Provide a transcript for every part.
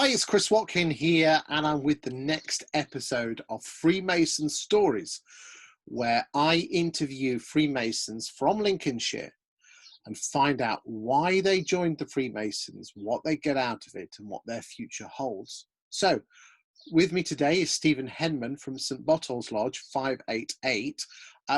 Hi, it's Chris Watkin here, and I'm with the next episode of Freemason Stories, where I interview Freemasons from Lincolnshire and find out why they joined the Freemasons, what they get out of it, and what their future holds. So, with me today is Stephen Henman from St Botolph's Lodge 588.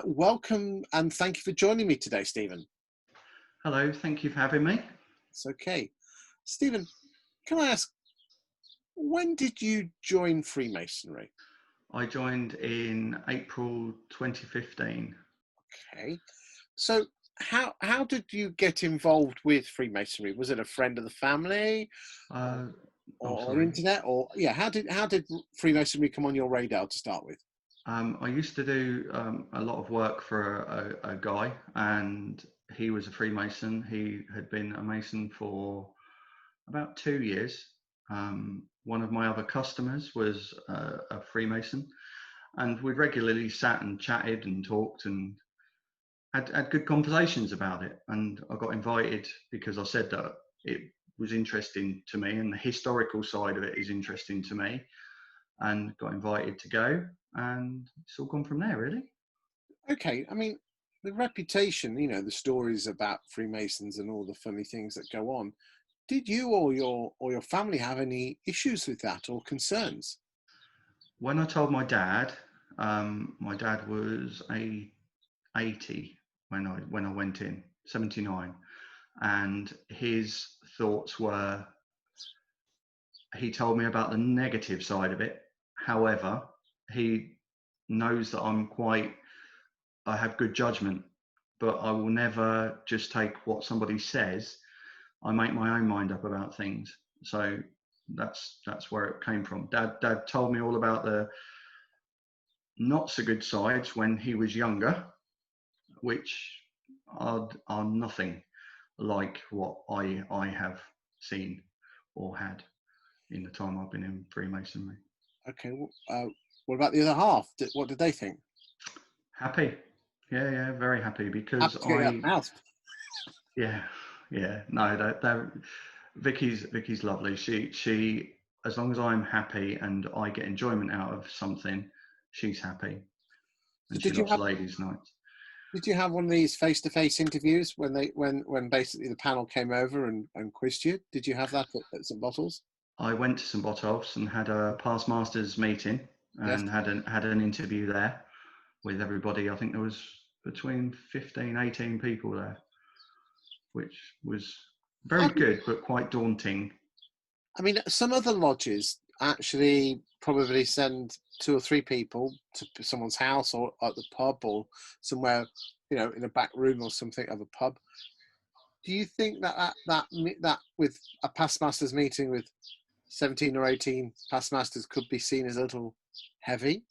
Welcome and thank you for joining me today, Stephen. Hello, thank you for having me. It's okay. Stephen, can I ask, when did you join Freemasonry? I joined in April 2015. Okay. So how did you get involved with Freemasonry? Was it a friend of the family or on internet? Or how did Freemasonry come on your radar to start with? I used to do a lot of work for a guy, and he was a Freemason. He had been a Mason for about 2 years. One of my other customers was a Freemason, and we regularly sat and chatted and talked and had good conversations about it. And I got invited because I said that it was interesting to me, and the historical side of it is interesting to me, and got invited to go, and it's all gone from there, really. Okay, I mean, the reputation, the stories about Freemasons and all the funny things that go on. Did you or your family have any issues with that or concerns? When I told my dad was 80 when I went in, 79, and his thoughts were, he told me about the negative side of it. However, he knows that I have good judgment, but I will never just take what somebody says. I make my own mind up about things. So that's where it came from. Dad told me all about the not so good sides when he was younger, which are nothing like what I have seen or had in the time I've been in Freemasonry. Okay, what about the other half? What did they think? Happy. Yeah, very happy because Yeah. No, Vicky's lovely. She as long as I'm happy and I get enjoyment out of something, she's happy. And she loves ladies' nights. Did you have one of these face-to-face interviews when basically the panel came over and quizzed you? Did you have that at St Botolph's? I went to St Botolph's and had a past masters meeting and had an interview there with everybody. I think there was between 15, 18 people there, which was very good, but quite daunting. I mean, some other lodges actually probably send 2 or 3 people to someone's house or at the pub or somewhere, in a back room or something of a pub. Do you think that with a past masters meeting with 17 or 18 past masters could be seen as a little heavy?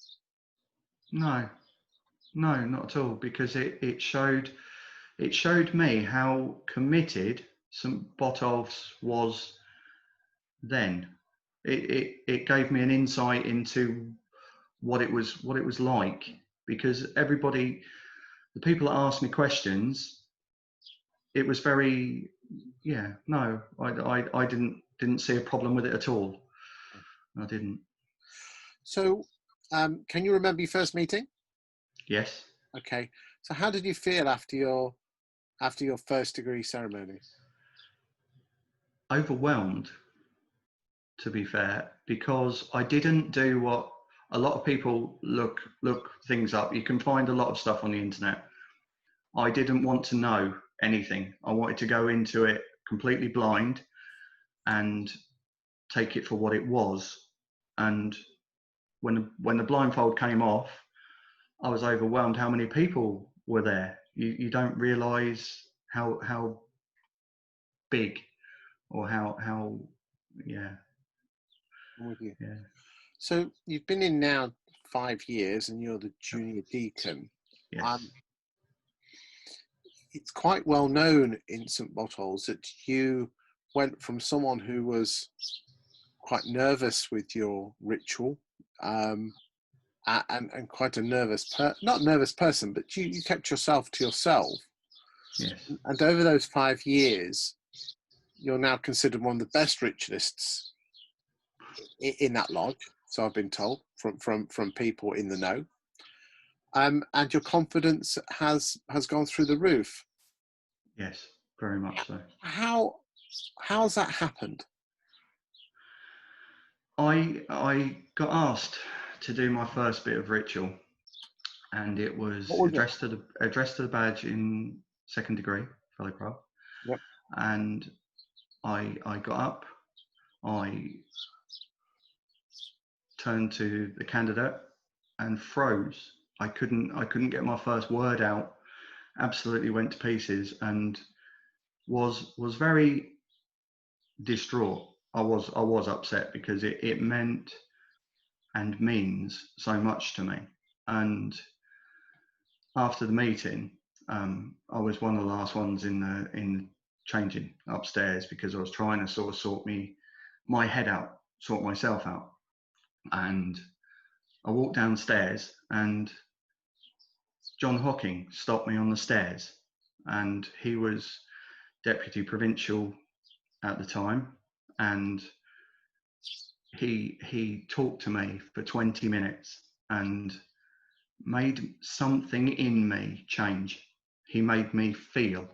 No, not at all, because it showed me how committed St Botolph's was then. It gave me an insight into what it was like, because everybody, the people that asked me questions, it was very, I didn't see a problem with it at all. I didn't. So, can you remember your first meeting? Yes. Okay. So how did you feel after your first degree ceremony? Overwhelmed, to be fair, because I didn't do what a lot of people look things up. You can find a lot of stuff on the internet. I didn't want to know anything. I wanted to go into it completely blind and take it for what it was. And when the blindfold came off, I was overwhelmed how many people were there. You don't realise how big or how I'm with you. Yeah. So you've been in now 5 years and you're the junior deacon. Yes. It's quite well known in St Botolph's that you went from someone who was quite nervous with your ritual, and quite a not nervous person, but you kept yourself to yourself. Yes. And over those 5 years, you're now considered one of the best ritualists in that lodge. So I've been told from people in the know. And your confidence has gone through the roof. Yes, very much so. How's that happened? I got asked to do my first bit of ritual, and it was What was addressed to the badge in second degree fellow craft. Yep. And I got up, I turned to the candidate and froze. I couldn't get my first word out. Absolutely went to pieces and was very distraught. I was upset because it meant and means so much to me. And after the meeting, I was one of the last ones in changing upstairs because I was trying to sort of sort my head out, sort myself out. And I walked downstairs and John Hocking stopped me on the stairs, and he was deputy provincial at the time, and he talked to me for 20 minutes and made something in me change. He made me feel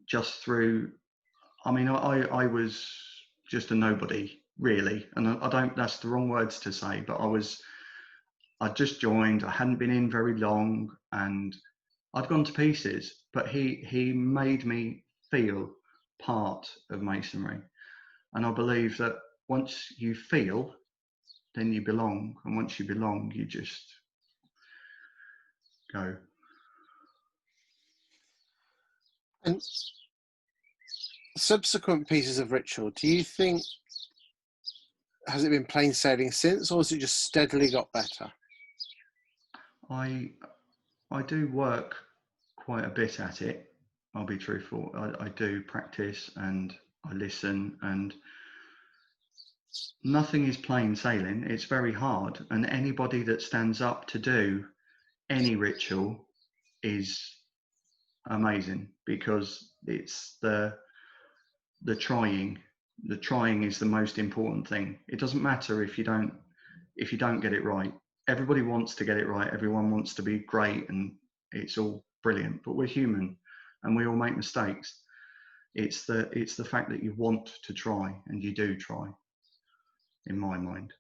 just through, I mean, I was just a nobody really, and I don't, that's the wrong words to say, but I'd just joined, I hadn't been in very long, and I'd gone to pieces, but he made me feel part of Masonry. And I believe that once you feel, then you belong. And once you belong, you just go. And subsequent pieces of ritual, do you think, has it been plain sailing since, or has it just steadily got better? I do work quite a bit at it. I'll be truthful. I do practice and I listen, and nothing is plain sailing. It's very hard. And anybody that stands up to do any ritual is amazing, because it's the trying. The trying is the most important thing. It doesn't matter if you don't get it right. Everybody wants to get it right. Everyone wants to be great and it's all brilliant, but we're human and we all make mistakes. It's the fact that you want to try, and you do try, in my mind.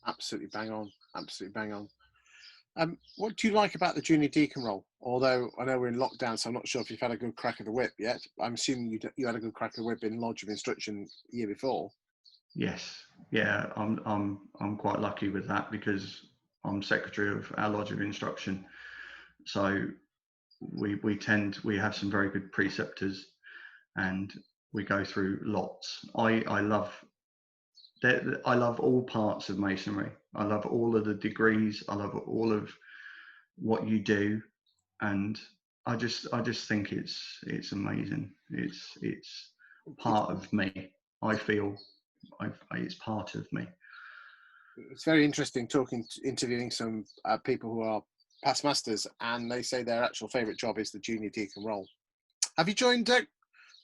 Absolutely bang on. Absolutely bang on. What do you like about the junior deacon role? Although I know we're in lockdown, so I'm not sure if you've had a good crack of the whip yet. I'm assuming you had a good crack of the whip in Lodge of Instruction the year before. Yes, yeah, I'm quite lucky with that because I'm secretary of our Lodge of Instruction. So we have some very good preceptors, and we go through lots. I love all parts of Masonry. I love all of the degrees. I love all of what you do, and I just think it's amazing. It's part of me. I feel it's part of me. It's very interesting interviewing some people who are past masters, and they say their actual favourite job is the junior deacon role. Have you joined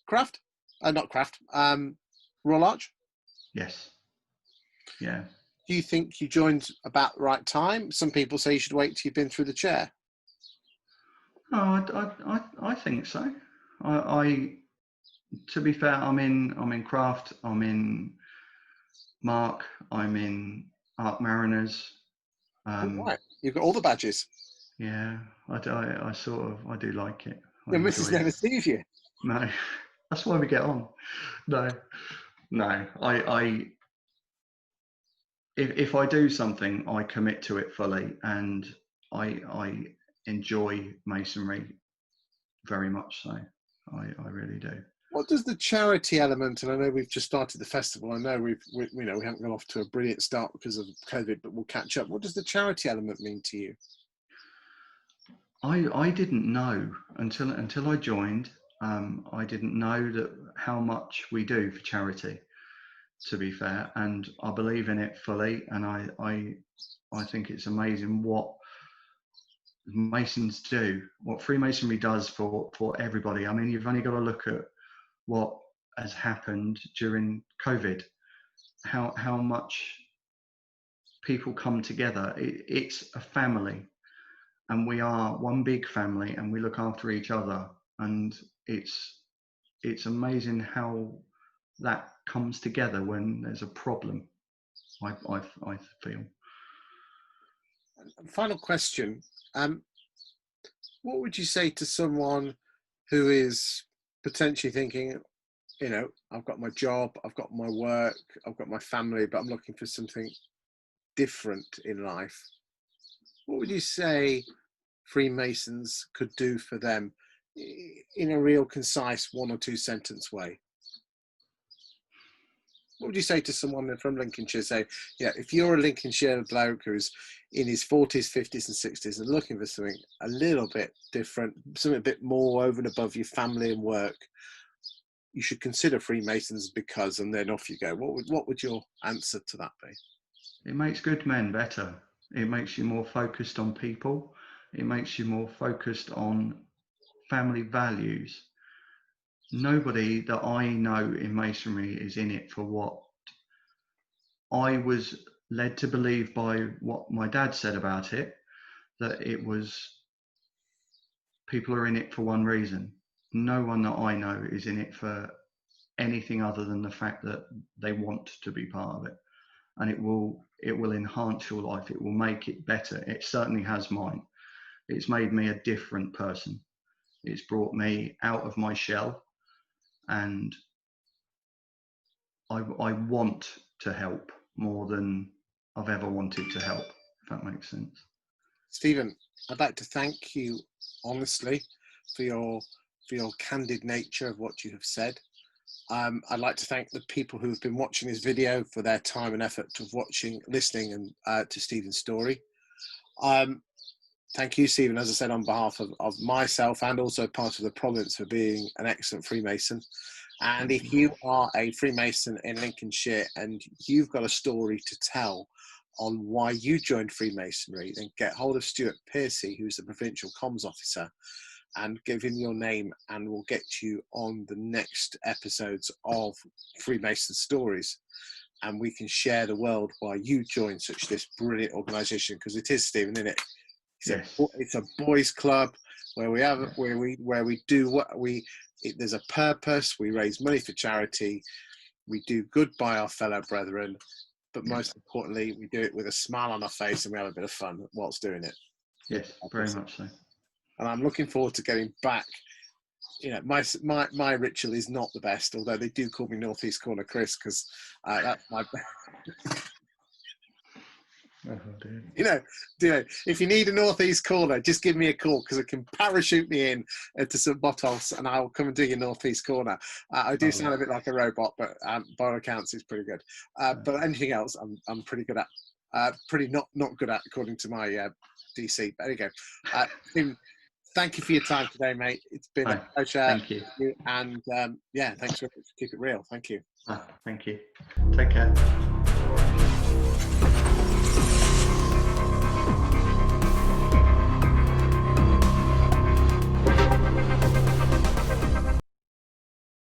Craft? Not Craft. Royal Arch? Yes. Yeah. Do you think you joined about the right time? Some people say you should wait till you've been through the chair. Oh, I think so. I to be fair, I'm in Craft. I'm in Mark. I'm in Arc Mariners. Right, you've got all the badges. Yeah, I sort of, I do like it. I Your missus enjoy never it. sees you. No, that's why we get on. No, if I do something, I commit to it fully, and I enjoy Masonry very much so. I really do. What does the charity element, and I know we've just started the festival, I know we haven't gone off to a brilliant start because of COVID, but we'll catch up. What does the charity element mean to you? I didn't know until I joined. I didn't know that how much we do for charity, to be fair, and I believe in it fully, and I think it's amazing what Masons do, what Freemasonry does for everybody. I mean, you've only got to look at what has happened during COVID. how much people come together. It's a family, and we are one big family, and we look after each other. And it's amazing how that comes together when there's a problem. I feel. Final question. What would you say to someone who is potentially thinking, you know, I've got my job, I've got my work, I've got my family, but I'm looking for something different in life? What would you say Freemasons could do for them in a real concise 1 or 2 sentence way? What would you say to someone from Lincolnshire? Say, yeah, if you're a Lincolnshire bloke who's in his 40s, 50s and 60s and looking for something a little bit different, something a bit more over and above your family and work, you should consider Freemasons because, and then off you go. What would your answer to that be? It makes good men better. It makes you more focused on people. It makes you more focused on family values. Nobody that I know in Masonry is in it for what I was led to believe by what my dad said about it, that it was people are in it for one reason. No one that I know is in it for anything other than the fact that they want to be part of it. And it will enhance your life. It will make it better. It certainly has mine. It's made me a different person. It's brought me out of my shell, and I want to help more than I've ever wanted to help, if that makes sense. Stephen, I'd like to thank you honestly for your candid nature of what you have said. I'd like to thank the people who have been watching this video for their time and effort of listening and to Stephen's story. Thank you, Stephen, as I said, on behalf of myself and also part of the province, for being an excellent Freemason. And if you are a Freemason in Lincolnshire and you've got a story to tell on why you joined Freemasonry, then get hold of Stuart Piercy, who's the provincial comms officer, and give him your name, and we'll get you on the next episodes of Freemason Stories, and we can share the world why you joined this brilliant organisation, because it is, Stephen, isn't it? It's a boys' club where we do what there's a purpose. We raise money for charity. We do good by our fellow brethren, but most importantly, we do it with a smile on our face, and we have a bit of fun whilst doing it. Yes, very much so. And I'm looking forward to getting back. You know, my ritual is not the best, although they do call me Northeast Corner Chris, because that's my. Oh, dear. You know, if you need a Northeast Corner, just give me a call, because it can parachute me in to some bottles, and I'll come and do your Northeast Corner. I do sound a bit like a robot, but by all accounts, it's pretty good. But anything else, I'm pretty good at. Pretty not good at, according to my DC. But there you go. Tim, thank you for your time today, mate. It's been a pleasure. Thank you. And yeah, thanks for keep it real. Thank you. Thank you. Take care.